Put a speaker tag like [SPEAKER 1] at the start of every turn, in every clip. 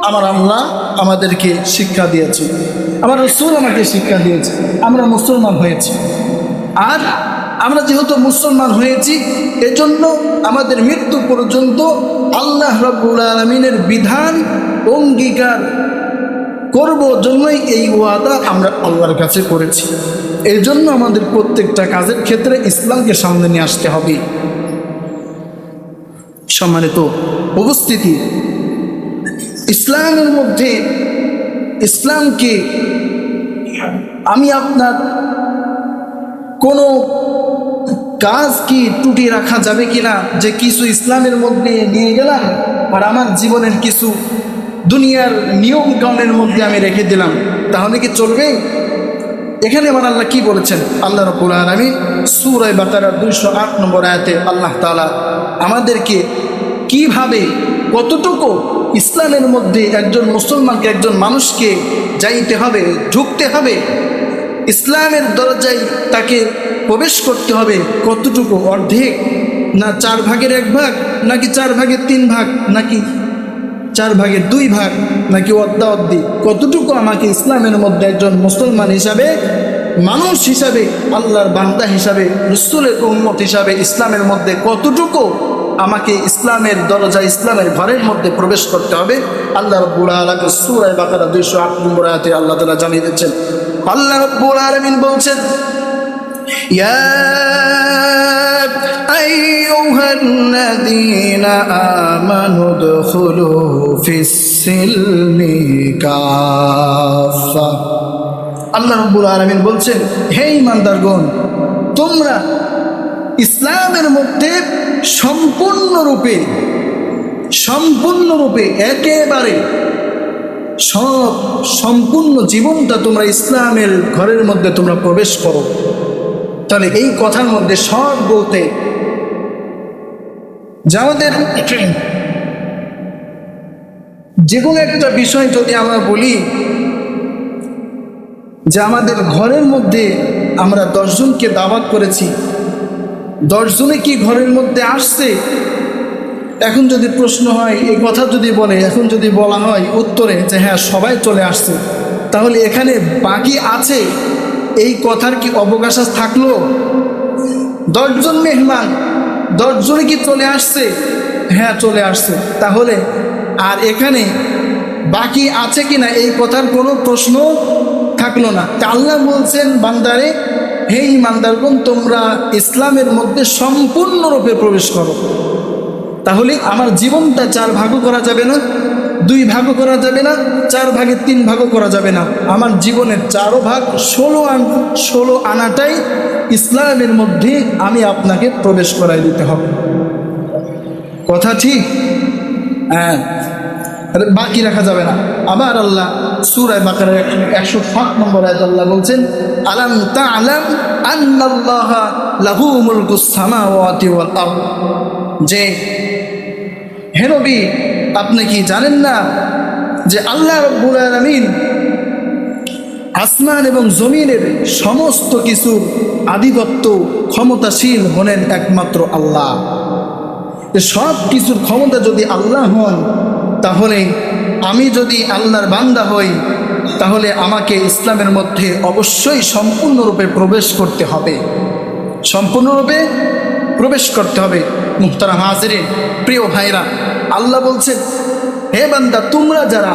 [SPEAKER 1] আমার আল্লাহ আমাদেরকে শিক্ষা দিয়েছে, আমার রাসূল আমাকে শিক্ষা দিয়েছে, আমরা মুসলমান হয়েছি। আর আমরা যেহেতু মুসলমান হয়েছি, এজন্য আমাদের মৃত্যু পর্যন্ত আল্লাহ রাব্বুল আলামিনের বিধান অঙ্গীকার করব জন্যই এই ওয়াদা আমরা আল্লাহর কাছে করেছি। এই জন্য আমাদের প্রত্যেকটা কাজের ক্ষেত্রে ইসলামকে সামনে নিয়ে আসতে হবে। সম্মানিত উপস্থিতি, ইসলামের মধ্যে ইসলামকে আমি আপনার কোনো কাজ কি ত্রুটি রাখা যাবে কিনা, যে কিছু ইসলামের মধ্যে নিয়ে গেলাম আর আমার জীবনের কিছু দুনিয়ার নিয়ম কানুনের মধ্যে আমি রেখে দিলাম, তাহলে কি চলবে? এখানে আমার আল্লাহ কি বলেছেন? আল্লাহ রাব্বুল আলামিন সূরা বাকারার 208 নম্বর আয়াতে আল্লাহ তাআলা আমাদেরকে কিভাবে, কতটুকু ইসলামের মধ্যে একজন মুসলমানকে, একজন মানুষকে যাইতে হবে, ঢুকতে হবে, ইসলামের দরজায় তাকে প্রবেশ করতে হবে, কতটুকু, অর্ধেক না 4 ভাগের 1 ভাগ, নাকি 4 ভাগের 3 ভাগ, নাকি 4 ভাগের 2 ভাগ, নাকি অর্ধা অর্ধি, কতটুকু আমাকে ইসলামের মধ্যে একজন মুসলমান হিসাবে, মানুষ হিসাবে, আল্লাহর বান্দা হিসাবে, রাসূলের উম্মত হিসাবে ইসলামের মধ্যে কতটুকু আমাকে ইসলামের দরজা, ইসলামের ঘরের মধ্যে প্রবেশ করতে হবে, আল্লাহ রাব্বুল আলামিন সূরা বাকারা 208 নম্বর আয়াতে আল্লাহ তাআলা জানিয়ে দিচ্ছেন। আল্লাহ রাব্বুল আলামিন বলছেন, ইয়া আইয়ুহাল্লাযীনা আমানু দুখুলু ফিস-সিলমি কাফা। আল্লাহ রাব্বুল আলামিন বলছেন, হে ঈমানদারগণ, তোমরা ইসলামের মধ্যে সম্পূর্ণরূপে একেবারে সম্পূর্ণ জীবনটা তোমরা ইসলামের ঘরের মধ্যে তোমরা প্রবেশ করো। তাহলে এই কথার মধ্যে সব বলতে যে আমাদের যে কোনো একটা বিষয় যদি আমরা বলি যে আমাদের ঘরের মধ্যে আমরা 10 জনকে দাওয়াত করেছি, 10 জনে কি ঘরের মধ্যে আসছে? এখন যদি প্রশ্ন হয়, এই কথা যদি বলে, এখন যদি বলা হয় উত্তরে যে হ্যাঁ সবাই চলে আসছে, তাহলে এখানে বাকি আছে এই কথার কি অবকাশ থাকলো? 10 জন মেহমান, 10 জনে কি চলে আসছে? হ্যাঁ চলে আসছে। তাহলে আর এখানে বাকি আছে কিনা এই কথার কোনো প্রশ্ন থাকলো না। তা আল্লাহ বলছেন, বান্দারে, হে ঈমানদারগণ, তোমরা ইসলামের মধ্যে সম্পূর্ণরূপে প্রবেশ করো। তাহলে আমার জীবনটা 4 ভাগও করা যাবে না, 2 ভাগও করা যাবে না, 4 ভাগের 3 ভাগও করা যাবে না। আমার জীবনের 4 ভাগ 16 আনাটাই ইসলামের মধ্যে আমি আপনাকে প্রবেশ করাই দিতে হবে। কথা ঠিক? হ্যাঁ, বাকি রাখা যাবে না। আবার আল্লাহ সূরা বাকারার 107 নম্বর আয়াতে আল্লাহ বলছেন, আলাম তা'লাম আন্নাল্লাহা লাহু মুলকুস সামাওয়াতি ওয়াল আরদ, যে হে নবী, আপনি কি জানেন না যে আল্লাহ রাব্বুল আলামিন আসমান এবং জমিনের সমস্ত কিছুর আধিপত্য, ক্ষমতাশীল হলেন একমাত্র আল্লাহ। সব কিছুর ক্ষমতা যদি আল্লাহ হন, তাহলে আমি যদি আল্লাহর বান্দা হই, তাহলে আমাকে ইসলামের মধ্যে অবশ্যই সম্পূর্ণরূপে প্রবেশ করতে হবে, সম্পূর্ণরূপে প্রবেশ করতে হবে। মুহতারাম হাজিরিন, প্রিয় ভাইরা, আল্লাহ বলছেন, হে বান্দা, তোমরা যারা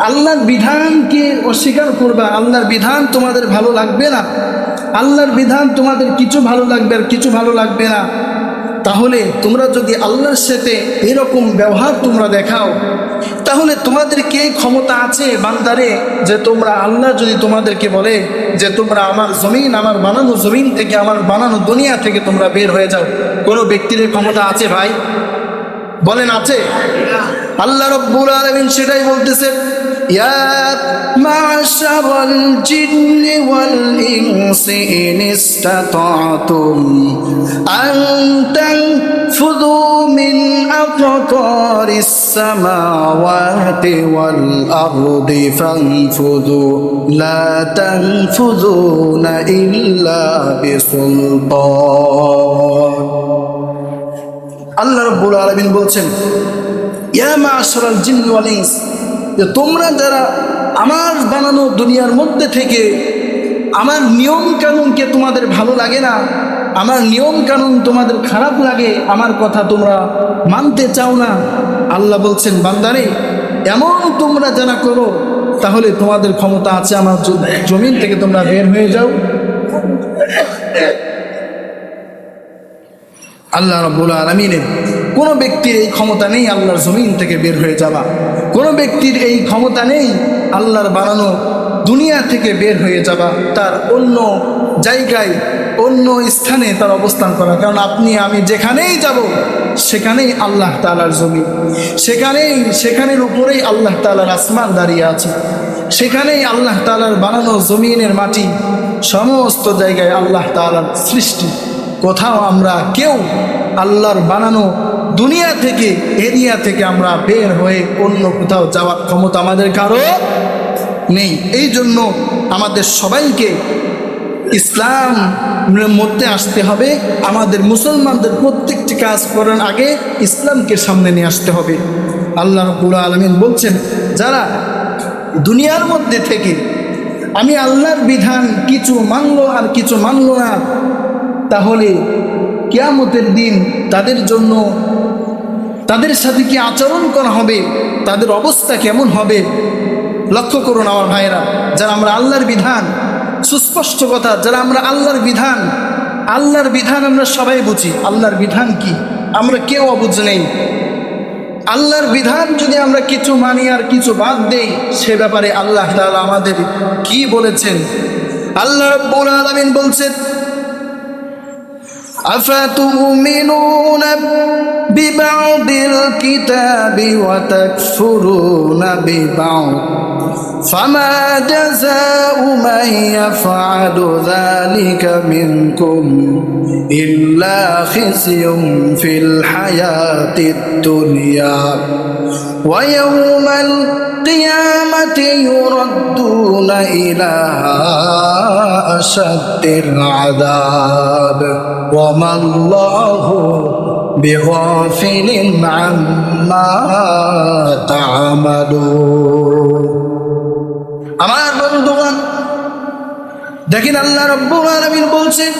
[SPEAKER 1] আল্লাহর বিধানকে অস্বীকার করবা, আল্লাহর বিধান তোমাদের ভালো লাগবে না, আল্লাহর বিধান তোমাদের কিছু ভালো লাগবে আর কিছু ভালো লাগবে না, তাহলে তোমরা যদি আল্লাহর সাথে এরকম ব্যবহার তোমরা দেখাও, তাহলে তোমাদের কি ক্ষমতা আছে বান্দারে, যে তোমরা, আল্লাহ যদি তোমাদেরকে বলে যে তোমরা আমার জমিন, আমার বানানো জমিন থেকে, আমার বানানো দুনিয়া থেকে তোমরা বের হয়ে যাও, কোনো ব্যক্তির ক্ষমতা আছে ভাই? বলেন আছে? আল্লাহ রাব্বুল আলামিন সেটাই বলতেছেন, ইয়া মা'শারাল জিন্নি ওয়াল ইনসি ইন ইসতাতা'তুম আন তানফুযু মিন আকতারিস সামাওয়াতি ওয়াল আরদি ফানফুযু লা তানফুযুনা ইল্লা বিসুলতান। আল্লাহ রাব্বুল আলামিন বলছেন, ইয়া মা'শারাল জিন্নি ওয়াল ইনস, যে তোমরা যারা আমার বানানো দুনিয়ার মধ্যে থেকে আমার নিয়ম কানুনকে তোমাদের ভালো লাগে না, আমার নিয়ম কানুন তোমাদের খারাপ লাগে, আমার কথা তোমরা মানতে চাও না, আল্লাহ বলছেন বান্দারে এমন তোমরা যারা করো তাহলে তোমাদের ক্ষমতা আছে আমার জমিন থেকে তোমরা বের হয়ে যাও। আল্লাহ রাব্বুল আলামিনের কোনো ব্যক্তির এই ক্ষমতা নেই আল্লাহর জমিন থেকে বের হয়ে যাওয়া, কোনো ব্যক্তির এই ক্ষমতা নেই আল্লাহর বানানো দুনিয়া থেকে বের হয়ে যাওয়া, তার অন্য জায়গায় অন্য স্থানে তার অবস্থান করা। কারণ আপনি আমি যেখানেই যাব সেখানেই আল্লাহ তাআলার জমিন, সেখানের উপরেই আল্লাহ তাআলার আসমান দাঁড়িয়ে আছে, সেখানেই আল্লাহ তাআলার বানানো জমিনের মাটি, সমস্ত জায়গায় আল্লাহ তাআলার সৃষ্টি। কোথাও আমরা কেউ আল্লাহর বানানো দুনিয়া থেকে এরিয়া থেকে আমরা বের হয়ে অন্য কোথাও যাওয়ার ক্ষমতা আমাদের কারো নেই। এই জন্য আমাদের সবাইকে ইসলামের মধ্যে আসতে হবে। আমাদের মুসলমানদের প্রত্যেকটি কাজ করার আগে ইসলামকে সামনে নিয়ে আসতে হবে। আল্লাহ রাব্বুল আলামিন বলছেন যারা দুনিয়ার মধ্যে থেকে আমি আল্লাহর বিধান কিছু মানলো আর কিছু মানলো না, তাহলে কিয়ামতের দিন তাদের জন্য তাদের সাথে কি আচরণ করা হবে, তাদের অবস্থা কেমন হবে। লক্ষ্য করুন আমার ভাইয়েরা, যারা আমরা আল্লাহর বিধান, সুস্পষ্ট কথা, যারা আমরা আল্লাহর বিধান আমরা সবাই বুঝি। আল্লাহর বিধান কি আমরা কেউ অবুঝ নেই। আল্লাহর বিধান যদি আমরা কিছু মানি আর কিছু বাদ দেই, সে ব্যাপারে আল্লাহ তাআলা আমাদের কি বলেছেন। আল্লাহ রাব্বুল আলামিন বলছেন أفتؤمنون ببعض الكتاب وتكفرون ببعض فما جزاء من يفعل ذلك منكم إلا خزي في الحياة الدنيا ويوم القيامة يردون إلى أشد العذاب وما الله بغافل عما تعملون। আমার বন্ধুগণ দেখেন, আল্লাহ রাব্বুল আলামিন বলছেন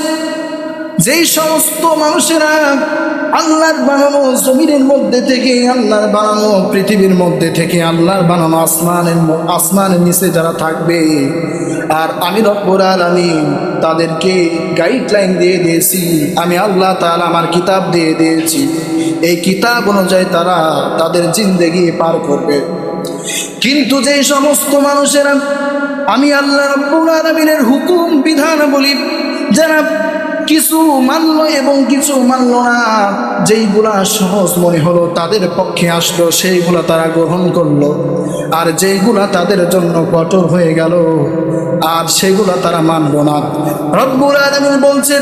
[SPEAKER 1] যেই সমস্ত মানুষেরা আল্লাহর বানানো জমিনের মধ্যে থেকে, আল্লাহর বানানো পৃথিবীর মধ্যে থেকে, আল্লাহর বানানো আসমানের নিচে যারা থাকবে, আর আমি রব্বুল আলামিন তাদেরকে গাইডলাইন দিয়ে দিয়েছি, আমি আল্লাহ তাআলা আমার কিতাব দিয়ে দিয়েছি, এই কিতাব অনুযায়ী তারা তাদের জিন্দেগি পার করবে। কিন্তু যে সমস্ত মানুষেরা আমি আল্লাহ রাব্বুল আলামিনের হুকুম বিধান বলি, যারা কিছু মানলো এবং কিছু মানলো না, যেইগুলা সহজ মনে হলো তাদের পক্ষে আসলো সেইগুলা তারা গ্রহণ করলো, আর যেইগুলা তাদের জন্য কঠোর হয়ে গেল আর সেগুলা তারা মানলো না। রব্বুল আলামিন বলছেন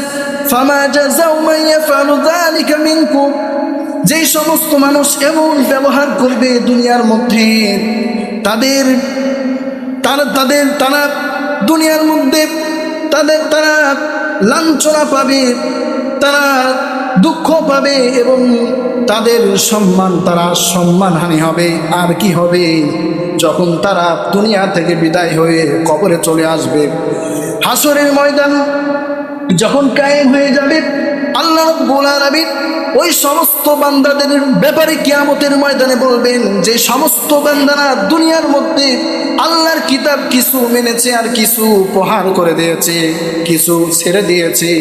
[SPEAKER 1] ফামা জাযাউ মান ইয়াফআলু যালিকা মিনকুম, যেই সমস্ত মানুষ এমন ব্যবহার করবে দুনিয়ার মধ্যে, তারা দুনিয়ার মধ্যে তারা লাঞ্ছনা পাবে, তারা দুঃখ পাবে এবং তাদের সম্মানহানি হবে। আর কি হবে? যখন তারা দুনিয়া থেকে বিদায় হয়ে কবরে চলে আসবে, হাসরের ময়দান যখন কায়েম হয়ে যাবে, আল্লাহ রাব্বুল আলামিন ওই সমস্ত বান্দাদের ব্যাপারে কিয়ামতের ময়দানে বলবেন যে সমস্ত বান্দারা দুনিয়ার মধ্যে আল্লাহর কিতাব কিছু মেনেছে আর কিছু প্রহার করে দিয়েছে, কিছু ছেড়ে দিয়েছে,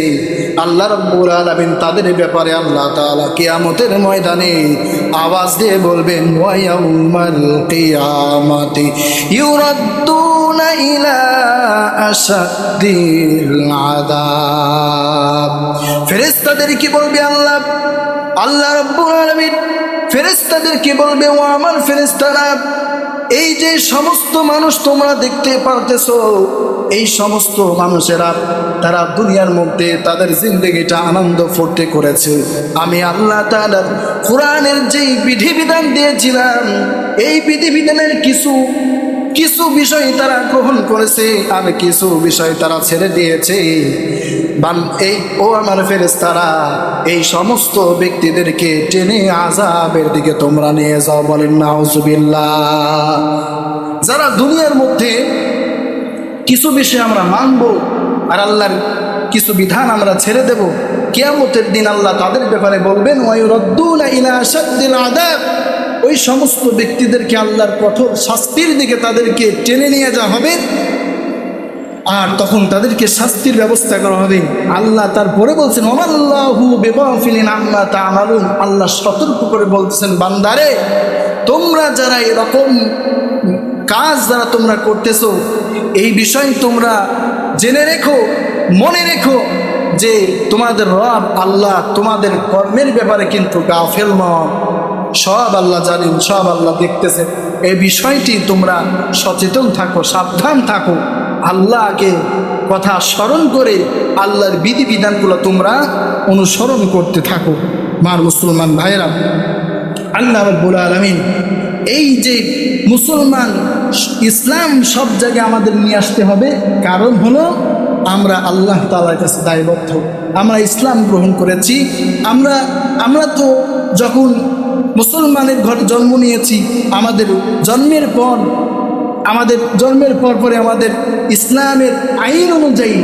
[SPEAKER 1] আল্লাহ রাব্বুল আলামিন তাদের ব্যাপারে আল্লাহ তাআলা কিয়ামতের ময়দানে আওয়াজ দিয়ে বলবেন ওয়া ইয়াউমাল কিয়ামাতি ইউরাদ্দুনা ইলা আশাদ্দিল আযাব। ফেরেশতাদের কি বলবে আল্লাহ রাব্বুল আলামিন ফেরেশতাদেরকে বলবে ও আমার ফেরেশতারা, এই যে সমস্ত মানুষ তোমরা দেখতে পারতেছো, এই সমস্ত মানুষেরা তারা দুনিয়ার মধ্যে তাদের জিন্দেগিটা আনন্দ ফুর্তি করেছে। আমি আল্লাহ তাআলার কোরআনের যেই বিধিবিধান দিয়েছিলাম, এই বিধিবিধানের কিছু কিছু বিষয় তারা গ্রহণ করেছে আর কিছু বিষয় তারা ছেড়ে দিয়েছে। এই ও আমার ফেরেশতারা, এই সমস্ত ব্যক্তিদেরকে টেনে আযাবের দিকে তোমরা নিয়ে যাও। বলেন নাউজুবিল্লাহ। যারা দুনিয়ার মধ্যে কিছু বিষয় আমরা মানব আর আল্লাহর কিছু বিধান আমরা ছেড়ে দেব, কিয়ামতের দিন আল্লাহ তাদের ব্যাপারে বলবেন ওয়ায়ুরাদ্দুনা ইলা আশাদ্দিল আযাব। ওই সমস্ত ব্যক্তিদেরকে আল্লাহর কঠোর শাস্তির দিকে তাদেরকে টেনে নিয়ে যাওয়া হবে আর তখন তাদেরকে শাস্তির ব্যবস্থা করা হবে। আল্লাহ তারপরে বলছেন ওয়াল্লাহু বিগাফিলিন আম্মা তা'মালুন। আল্লাহ সতর্ক করে বলতেছেন, বান্দারে তোমরা যারা এরকম কাজ যারা তোমরা করতেছো, এই বিষয় তোমরা জেনে রেখো, মনে রেখো যে তোমাদের রব আল্লাহ তোমাদের কর্মের ব্যাপারে কিন্তু গাফেল নন। সব আল্লাহ জানেন, সব আল্লাহ দেখতেছে। এই বিষয়টি তোমরা সচেতন থাকো, সাবধান থাকো, আল্লাহকে কথা স্মরণ করে আল্লাহর বিধিবিধানগুলো তোমরা অনুসরণ করতে থাকো। মার মুসলমান ভাইয়েরা, আল্লাহ রাব্বুল আলামিন এই যে মুসলমান ইসলাম সব জায়গায় আমাদের নিয়ে আসতে হবে, কারণ হলো আমরা আল্লাহ তাআলার কাছে দায়বদ্ধ। আমরা ইসলাম গ্রহণ করেছি। আমরা তো যখন মুসলমানের ঘরে জন্ম নিয়েছি, আমাদের জন্মের পর পরে আমাদের ইসলামের আইন অনুযায়ী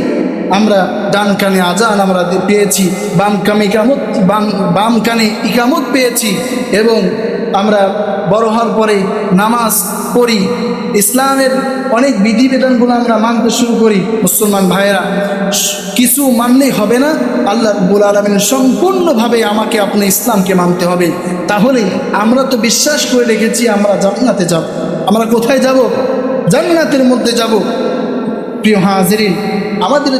[SPEAKER 1] আমরা ডান কানে আজান আমরা পেয়েছি, বাম কানে ইকামত পেয়েছি এবং আমরা বড় হওয়ার পরে নামাজ পড়ি। ইসলামের অনেক বিধিবিধানগুলো আমরা মানতে শুরু করি। মুসলমান ভাইয়েরা, কিছু মানলেই হবে না, আল্লাহ রাব্বুল আলামিন সম্পূর্ণভাবে আমাকে আপনি ইসলামকে মানতে হবে। তাহলে আমরা তো বিশ্বাস করে রেখেছি আমরা জান্নাতে যাব। আমরা কোথায় যাব? জান্নাতের মধ্যে যাব। প্রিয় হাজিরিন, আমাদের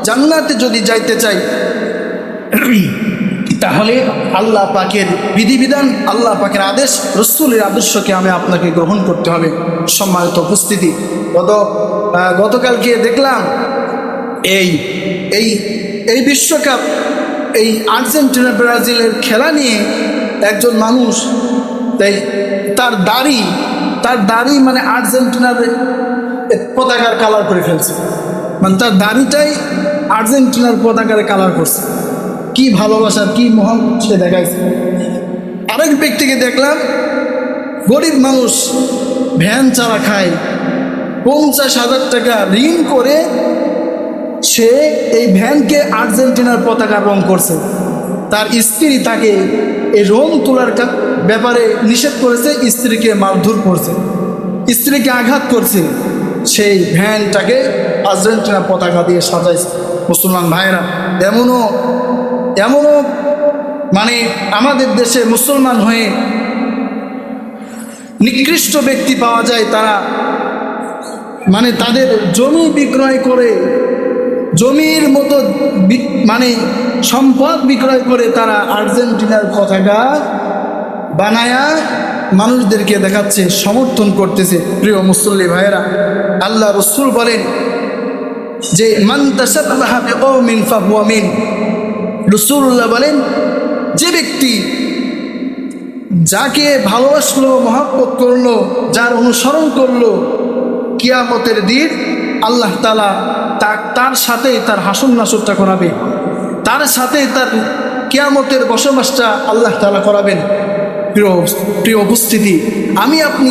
[SPEAKER 1] জান্নাতে যদি যাইতে চাই তাহলে আল্লাহ পাকের বিধিবিধান, আল্লাহ পাকের আদেশ, রাসূলের আদর্শকে আমি আপনাকে গ্রহণ করতে হবে। সম্মানিত উপস্থিতি, গতকালকে দেখলাম এই বিশ্বকাপ, এই আর্জেন্টিনা ব্রাজিলের খেলা নিয়ে একজন মানুষ তার দাড়ি মানে আর্জেন্টিনার পতাকার কালার করে ফেলছে। মানে তার দাড়িটাই আর্জেন্টিনার পতাকার কালার করছে। কি ভালোবাসার, কি মহান সে দেখাইছে। আরেক ব্যক্তিকে দেখলাম, গরিব মানুষ, ভ্যান চালা খায়, 50,000 টাকা ঋণ করে সে এই ভ্যানকে আর্জেন্টিনার পতাকার রং করছে। তার স্ত্রী তাকে এই রং তোলার ব্যাপারে নিষেধ করেছে, স্ত্রীকে মারধর করছে, স্ত্রীকে আঘাত করছে। সেই ভ্যানটাকে আর্জেন্টিনার পতাকা দিয়ে সাজাইছে। মুসলমান ভাইরা, এমনও মানে আমাদের দেশে মুসলমান হয়ে নিকৃষ্ট ব্যক্তি পাওয়া যায়, তারা মানে তাদের জমি বিক্রয় করে, জমির মতো মানে সম্পদ বিক্রয় করে তারা আর্জেন্টিনার পতাকা বানায়া মানুষদেরকে দেখাচ্ছে, সমর্থন করতেছে। প্রিয় মুসল্লি ভাইয়েরা, আল্লাহ রাসূল বলেন যে মান তাশাব্বাহা বিকওমিন ফাহুয়া মিন। রাসূলুল্লাহ বলেন, যে ব্যক্তি যাকে ভালোবাসলো, মহব্বত করলো, যার অনুসরণ করলো, কিয়ামতের দিন আল্লাহ তাআলা তার সাথে তার হাসর নাসরটা করাবে, তার সাথে তার কিয়ামতের বসবাসটা আল্লাহ তাআলা করাবেন। প্রিয় উপস্থিতি, আমি আপনি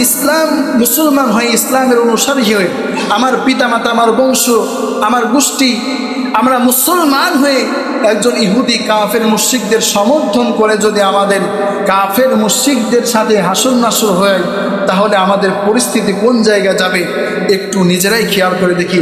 [SPEAKER 1] মুসলমান হয়ে, ইসলামের অনুসারী হয়ে, আমার পিতামাতা, আমার বংশ, আমার গোষ্ঠী, আমরা মুসলমান হয়ে একজন ইহুদি কাফের মুশরিকদের সমর্থন করে যদি আমাদের কাফের মুশরিকদের সাথে হাসর নাসর হয়, তাহলে আমাদের পরিস্থিতি কোন জায়গায় যাবে একটু নিজেরাই খেয়াল করে দেখি।